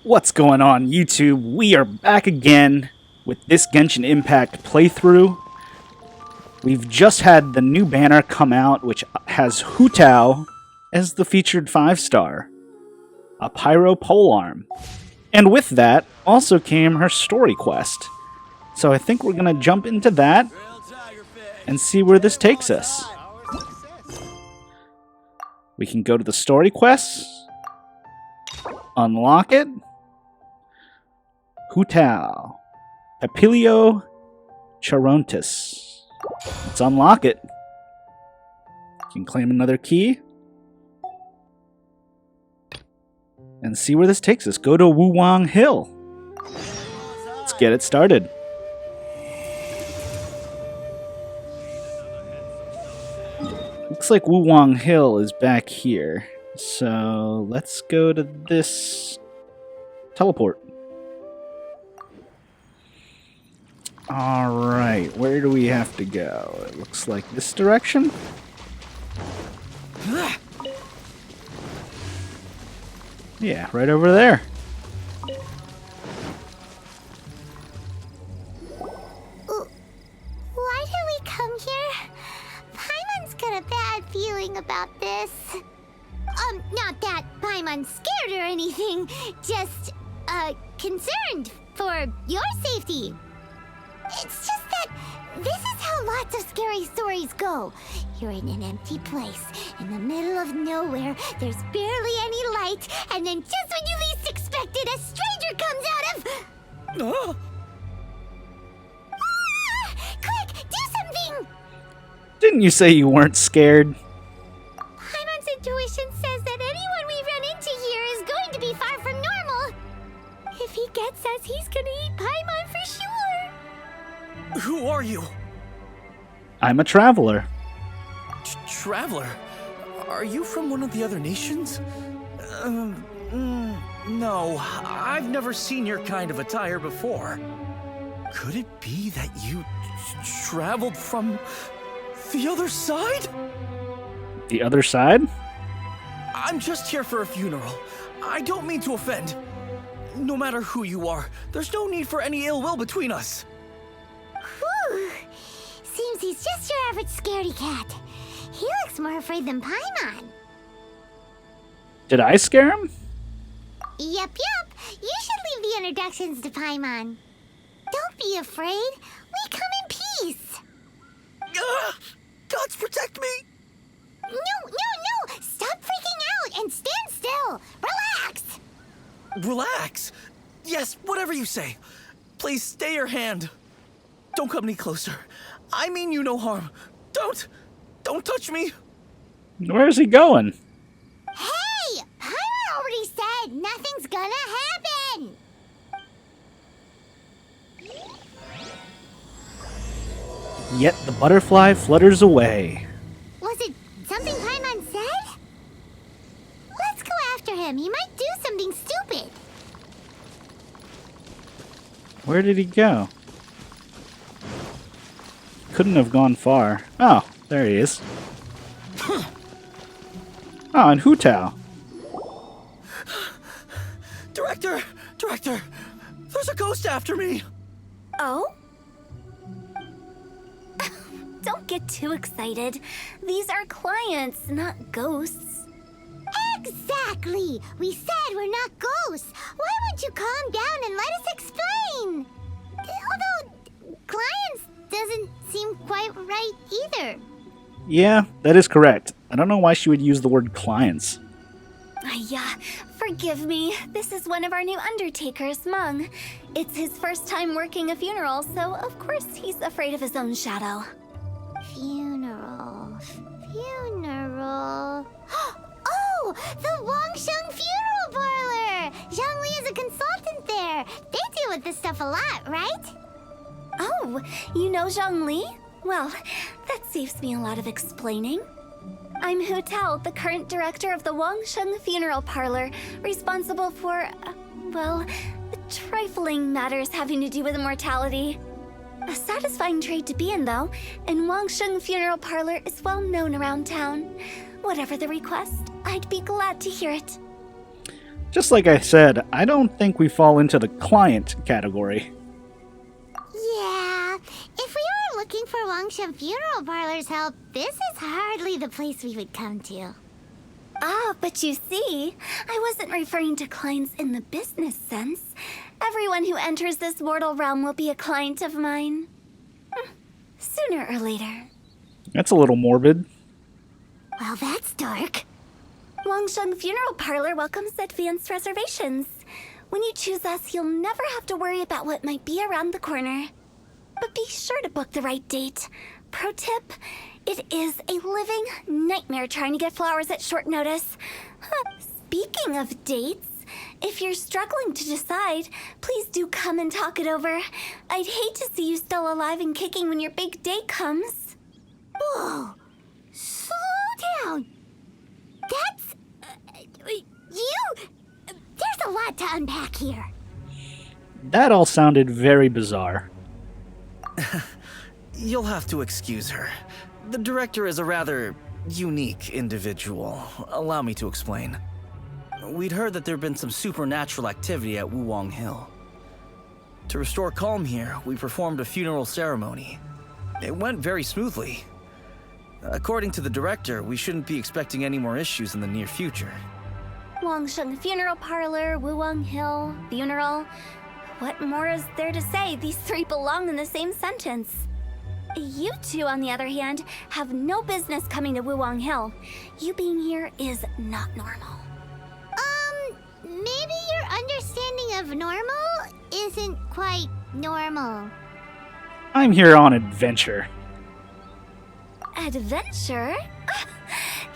What's going on, YouTube? We are back again with this Genshin Impact playthrough. We've just had the new banner come out, which has Hu Tao as the featured 5-star, a pyro polearm. And with that also came her story quest. So I think we're going to jump into that and see where this takes us. We can go to the story quests, unlock it. Hu Tao, Papilio Charontis. Let's unlock it. You can claim another key. And see where this takes us. Go to Wangsheng Hill. Let's get it started. Looks like Wangsheng Hill is back here. So let's go to this teleport. Alright, where do we have to go? It looks like this direction. Yeah, right over there. Why did we come here? Paimon's got a bad feeling about this. Not that Paimon's scared or anything, just, concerned for your safety. It's just that this is how lots of scary stories go. You're in an empty place, in the middle of nowhere, there's barely any light, and then just when you least expect it, a stranger comes out of... Quick, do something! Didn't you say you weren't scared? Paimon's intuition says that anyone we run into here is going to be far from normal. If he gets us, he's gonna eat Paimon for sure. Who are you? I'm a traveler. Traveler? Are you from one of the other nations? No, I've never seen your kind of attire before. Could it be that you traveled from the other side? The other side? I'm just here for a funeral. I don't mean to offend. No matter who you are, there's no need for any ill will between us. Whew. Seems he's just your average scaredy cat. He looks more afraid than Paimon. Did I scare him? Yep. You should leave the introductions to Paimon. Don't be afraid. We come in peace. Gods protect me! No. Stop freaking out and stand still. Relax. Relax. Yes, whatever you say. Please stay your hand. Don't come any closer. I mean you no harm. Don't touch me. Where's he going? Hey! Paimon already said nothing's gonna happen. Yet the butterfly flutters away. Was it something Paimon said? Let's go after him. He might do something stupid. Where did he go? Couldn't have gone far. Oh, there he is. Oh, and Hu Tao. Director! There's a ghost after me! Oh? Don't get too excited. These are clients, not ghosts. Exactly! We said we're not ghosts. Why won't you calm down and let us explain? Although, clients doesn't seem quite right either. Yeah, that is correct. I don't know why she would use the word clients. Forgive me. This is one of our new undertakers, Meng. It's his first time working a funeral, so of course he's afraid of his own shadow. Funeral. Oh! The Wangsheng Funeral Parlor! Zhongli is a consultant there. They deal with this stuff a lot, right? Oh, you know Zhongli? Well, that saves me a lot of explaining. I'm Hu Tao, the current director of the Wangsheng Funeral Parlor, responsible for, trifling matters having to do with immortality. A satisfying trade to be in, though, and Wangsheng Funeral Parlor is well known around town. Whatever the request, I'd be glad to hear it. Just like I said, I don't think we fall into the client category. Yeah, if we were looking for Wangsheng Funeral Parlor's help, this is hardly the place we would come to. Ah, but you see, I wasn't referring to clients in the business sense. Everyone who enters this mortal realm will be a client of mine. Sooner or later. That's a little morbid. Well, that's dark. Wangsheng Funeral Parlor welcomes advanced reservations. When you choose us, you'll never have to worry about what might be around the corner. But be sure to book the right date. Pro tip, it is a living nightmare trying to get flowers at short notice. Speaking of dates, if you're struggling to decide, please do come and talk it over. I'd hate to see you still alive and kicking when your big day comes. Whoa! Slow down! That's... There's a lot to unpack here. That all sounded very bizarre. You'll have to excuse her. The director is a rather unique individual. Allow me to explain. We'd heard that there'd been some supernatural activity at Wuwang Hill. To restore calm here, we performed a funeral ceremony. It went very smoothly. According to the director, we shouldn't be expecting any more issues in the near future. Wangsheng Funeral Parlor, Wuwang Hill, funeral. What more is there to say? These three belong in the same sentence. You two, on the other hand, have no business coming to Wuwang Hill. You being here is not normal. Maybe your understanding of normal isn't quite normal. I'm here on adventure. Adventure?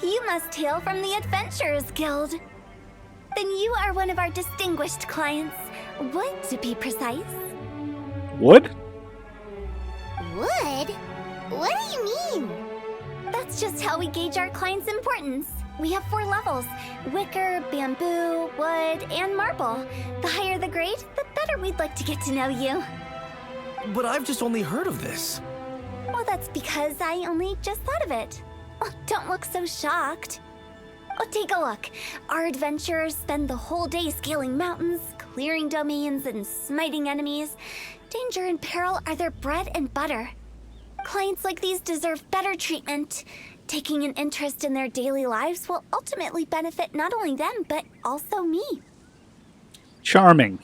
You must hail from the Adventurers Guild. Then you are one of our distinguished clients. Wood, to be precise. Wood? Wood? What do you mean? That's just how we gauge our clients' importance. We have 4 levels: wicker, bamboo, wood, and marble. The higher the grade, the better we'd like to get to know you. But I've just only heard of this. Well, that's because I only just thought of it. Oh, don't look so shocked. Oh, take a look. Our adventurers spend the whole day scaling mountains, clearing domains, and smiting enemies. Danger and peril are their bread and butter. Clients like these deserve better treatment. Taking an interest in their daily lives will ultimately benefit not only them, but also me. Charming.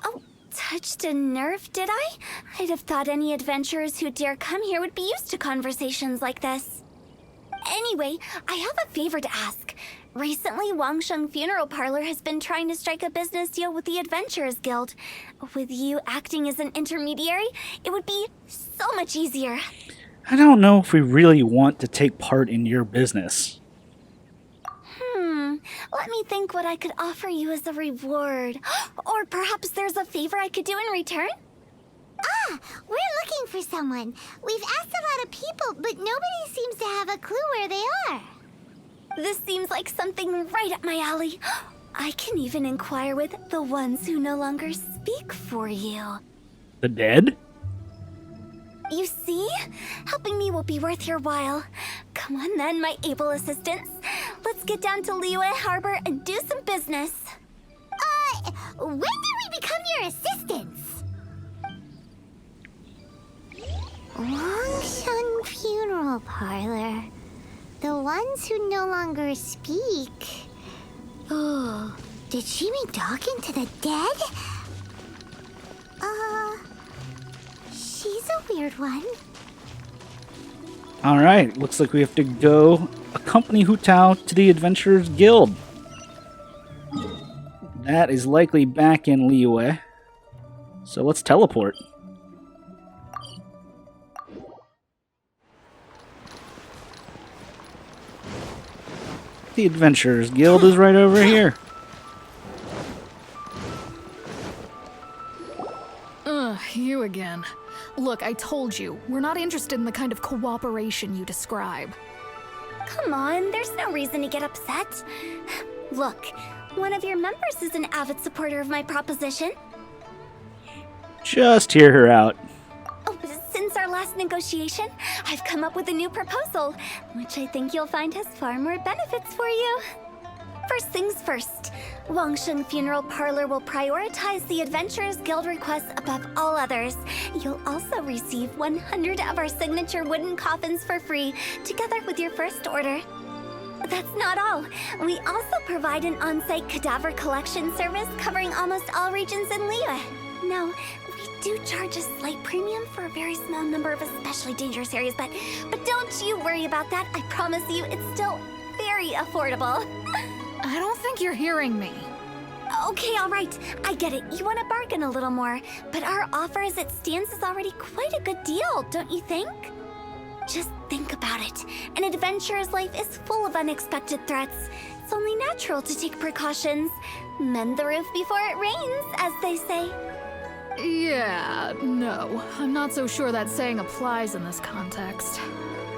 Oh, touched a nerve, did I? I'd have thought any adventurers who dare come here would be used to conversations like this. Anyway, I have a favor to ask. Recently, Wangsheng Funeral Parlor has been trying to strike a business deal with the Adventurers Guild. With you acting as an intermediary, it would be so much easier. I don't know if we really want to take part in your business. Let me think what I could offer you as a reward. Or perhaps there's a favor I could do in return? Ah, we're looking for someone. We've asked a lot of people, but nobody seems to have a clue where they are. This seems like something right up my alley. I can even inquire with the ones who no longer speak for you. The dead? You see? Helping me will be worth your while. Come on then, my able assistants. Let's get down to Liyue Harbor and do some business. When did we become your assistants? Wangsheng Funeral Parlor. The ones who no longer speak. Oh, did she mean talking to the dead? She's a weird one. Alright, looks like we have to go accompany Hu Tao to the Adventurers Guild. That is likely back in Liyue. So let's teleport. The Adventurers Guild is right over here. You again. Look, I told you, we're not interested in the kind of cooperation you describe. Come on, there's no reason to get upset. Look, one of your members is an avid supporter of my proposition. Just hear her out. Oh, since our last negotiation, I've come up with a new proposal, which I think you'll find has far more benefits for you. First things first, Wangsheng Funeral Parlor will prioritize the Adventurers Guild requests above all others. You'll also receive 100 of our signature wooden coffins for free, together with your first order. That's not all. We also provide an on-site cadaver collection service covering almost all regions in Liyue. Now, we do charge a slight premium for a very small number of especially dangerous areas, but don't you worry about that. I promise you, it's still very affordable. I don't think you're hearing me. Okay, all right. I get it. You want to bargain a little more, but our offer as it stands is already quite a good deal, don't you think? Just think about it. An adventurer's life is full of unexpected threats. It's only natural to take precautions. Mend the roof before it rains, as they say. Yeah, no. I'm not so sure that saying applies in this context.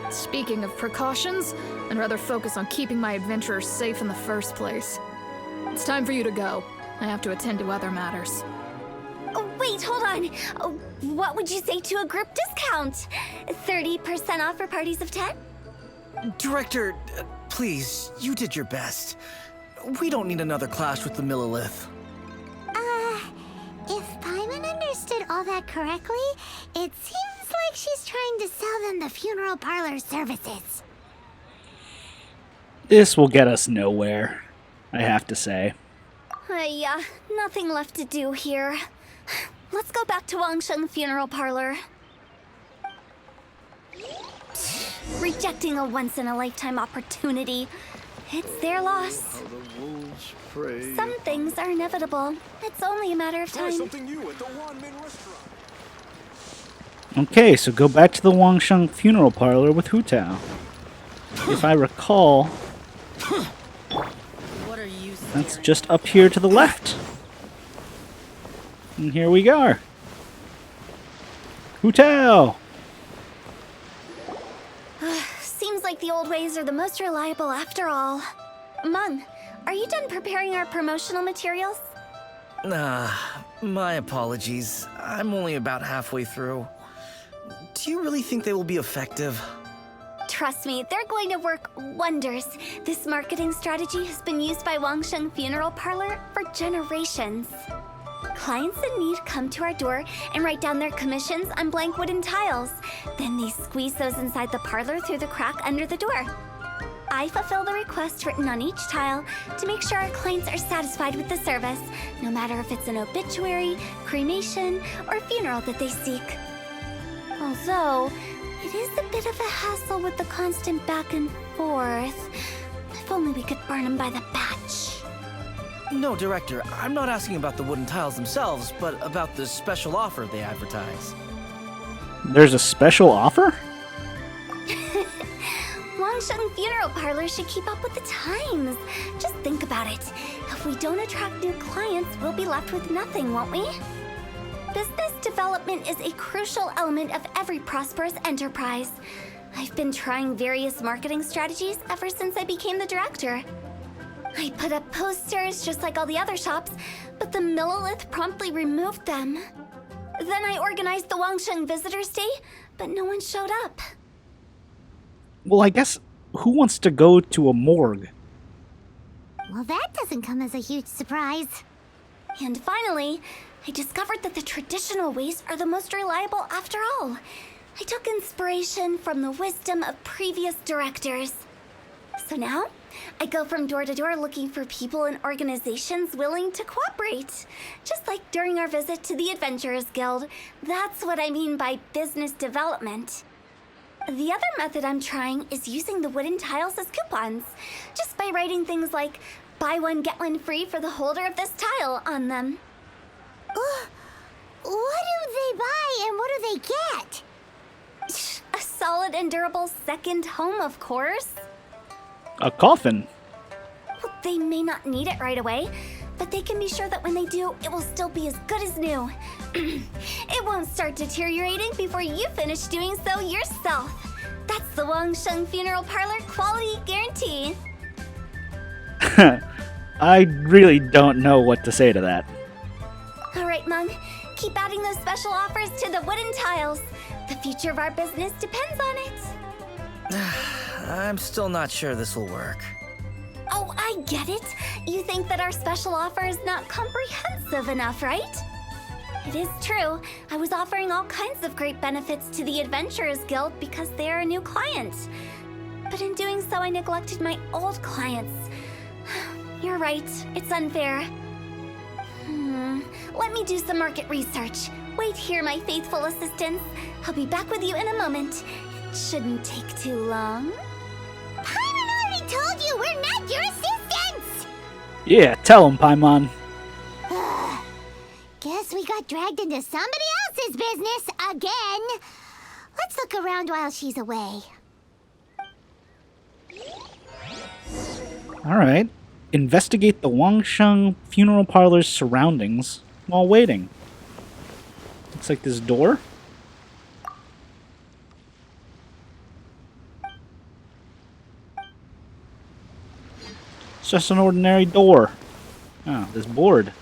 Speaking of precautions, I'd rather focus on keeping my adventurers safe in the first place. It's time for you to go. I have to attend to other matters. Oh, wait, hold on. Oh, what would you say to a group discount? 30% off for parties of 10? Director, please, you did your best. We don't need another clash with the Millilith. If Paimon understood all that correctly, it seems like she's trying to sell them the funeral parlor services. This will get us nowhere, I have to say. Yeah, nothing left to do here. Let's go back to Wangsheng Funeral Parlor. Rejecting a once-in-a-lifetime opportunity. It's their loss. Some things are inevitable. It's only a matter of time. Okay, so go back to the Wangsheng Funeral Parlor with Hu Tao. If I recall, that's just up here to the left. And here we are. Hu Tao! Seems like the old ways are the most reliable after all. Mung, are you done preparing our promotional materials? My apologies. I'm only about halfway through. Do you really think they will be effective? Trust me, they're going to work wonders. This marketing strategy has been used by Wangsheng Funeral Parlor for generations. Clients in need come to our door and write down their commissions on blank wooden tiles. Then they squeeze those inside the parlor through the crack under the door. I fulfill the request written on each tile to make sure our clients are satisfied with the service, no matter if it's an obituary, cremation, or funeral that they seek. Although, it is a bit of a hassle with the constant back and forth. If only we could burn them by the batch. No, Director, I'm not asking about the wooden tiles themselves, but about the special offer they advertise. There's a special offer? Wangsheng Funeral Parlor should keep up with the times. Just think about it. If we don't attract new clients, we'll be left with nothing, won't we? Business development is a crucial element of every prosperous enterprise. I've been trying various marketing strategies ever since I became the director. I put up posters just like all the other shops, but the Millilith promptly removed them. Then I organized the Wangsheng Visitors Day, but no one showed up. Well, I guess, who wants to go to a morgue? Well, that doesn't come as a huge surprise. And finally, I discovered that the traditional ways are the most reliable after all. I took inspiration from the wisdom of previous directors. So now, I go from door to door looking for people and organizations willing to cooperate. Just like during our visit to the Adventurers Guild. That's what I mean by business development. The other method I'm trying is using the wooden tiles as coupons. Just by writing things like, buy one, get one free for the holder of this tile on them. What do they buy and what do they get? A solid and durable second home, of course. A coffin? Well, they may not need it right away, but they can be sure that when they do, it will still be as good as new. It won't start deteriorating before you finish doing so yourself. That's the Wangsheng Funeral Parlor quality guarantee. I really don't know what to say to that. All right, Mung. Keep adding those special offers to the wooden tiles. The future of our business depends on it. I'm still not sure this will work. Oh, Oh, I get it. You think that our special offer is not comprehensive enough, right? It is true. I was offering all kinds of great benefits to the Adventurers Guild because they are a new client. But in doing so, I neglected my old clients. You're right. It's unfair. Let me do some market research. Wait here, my faithful assistants. I'll be back with you in a moment. It shouldn't take too long. Paimon already told you we're not your assistants! Yeah, tell him, Paimon. Guess we got dragged into somebody else's business again. Let's look around while she's away. Alright. Investigate the Wangsheng Funeral Parlor's surroundings while waiting. Looks like this door. It's just an ordinary door. Oh, this board.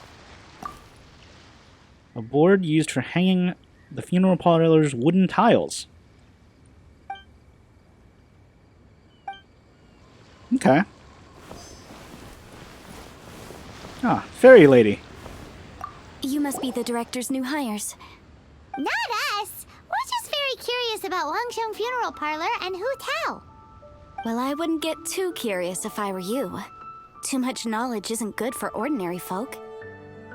A board used for hanging the funeral parlor's wooden tiles. Okay. Ah, fairy lady. You must be the director's new hires. Not us! We're just very curious about Wangsheng Funeral Parlor and Hu Tao. Well, I wouldn't get too curious if I were you. Too much knowledge isn't good for ordinary folk.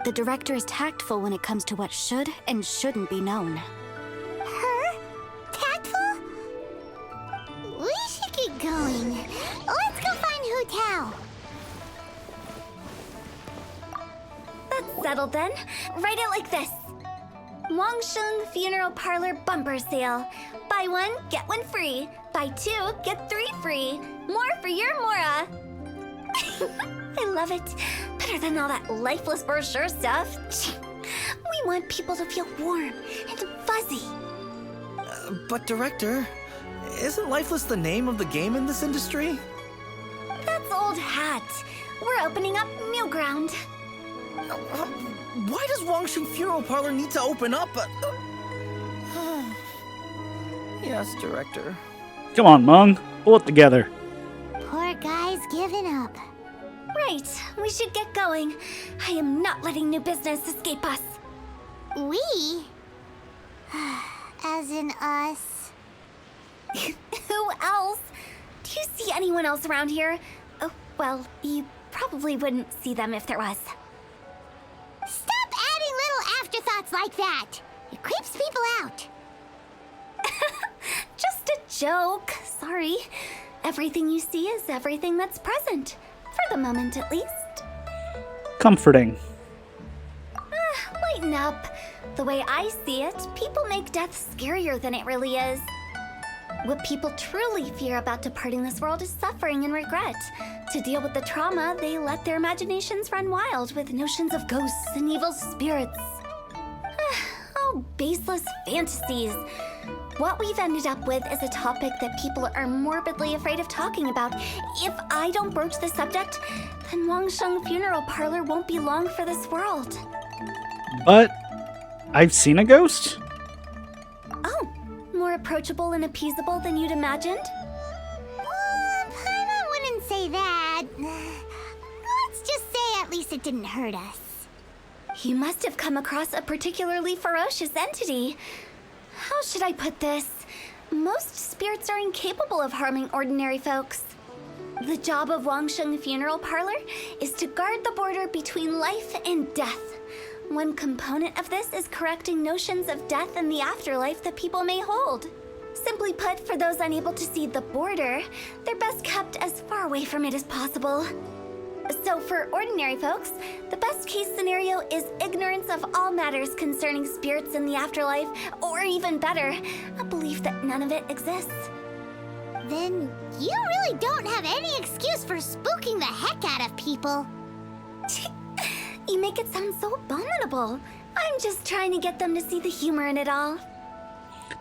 The director is tactful when it comes to what should and shouldn't be known. Her? Tactful? We should keep going. Let's go find Hu Tao. That's settled then. Write it like this. Wangsheng Funeral Parlor Bumper Sale. Buy one, get one free. Buy two, get three free. More for your Mora. I love it. Better than all that lifeless brochure stuff. We want people to feel warm and fuzzy. But Director, isn't Lifeless the name of the game in this industry? That's old hat. We're opening up new ground. Why does Wangsheng Funeral Parlor need to open up? Yes, Director. Come on, Mung. Pull it together. Poor guy's giving up. Right, we should get going. I am not letting new business escape us. We? As in us. Who else? Do you see anyone else around here? Oh, well, you probably wouldn't see them if there was. Stop adding little afterthoughts like that. It creeps people out. Just a joke. Sorry. Everything you see is everything that's present. For the moment, at least. Comforting. Lighten up. The way I see it, people make death scarier than it really is. What people truly fear about departing this world is suffering and regret. To deal with the trauma, they let their imaginations run wild with notions of ghosts and evil spirits. Oh, baseless fantasies. What we've ended up with is a topic that people are morbidly afraid of talking about. If I don't broach the subject, then Wangsheng Funeral Parlor won't be long for this world. But I've seen a ghost? Oh, more approachable and appeasable than you'd imagined? Paimon wouldn't say that. Let's just say at least it didn't hurt us. You must have come across a particularly ferocious entity. How should I put this? Most spirits are incapable of harming ordinary folks. The job of Wangsheng Funeral Parlor is to guard the border between life and death. One component of this is correcting notions of death and the afterlife that people may hold. Simply put, for those unable to see the border, they're best kept as far away from it as possible. So for ordinary folks, the best case scenario is ignorance of all matters concerning spirits in the afterlife, or even better, a belief that none of it exists. Then you really don't have any excuse for spooking the heck out of people. You make it sound so abominable. I'm just trying to get them to see the humor in it all.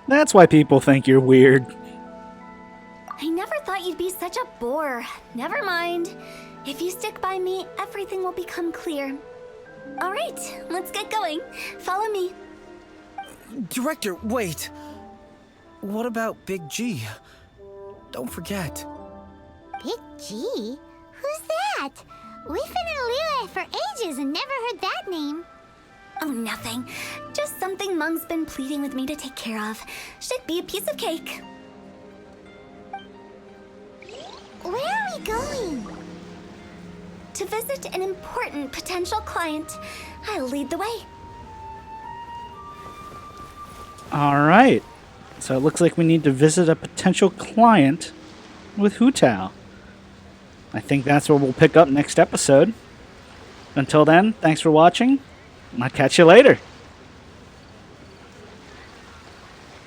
That's why people think you're weird. I never thought you'd be such a bore. Never mind. If you stick by me, everything will become clear. All right, let's get going. Follow me. Director, wait. What about Big G? Don't forget. Big G? Who's that? We've been in Liyue for ages and never heard that name. Oh, nothing. Just something Mung's been pleading with me to take care of. Should be a piece of cake. Where are we going? To visit an important potential client. I'll lead the way. Alright. So it looks like we need to visit a potential client with Hu Tao. I think that's where we'll pick up next episode. Until then, thanks for watching. I'll catch you later.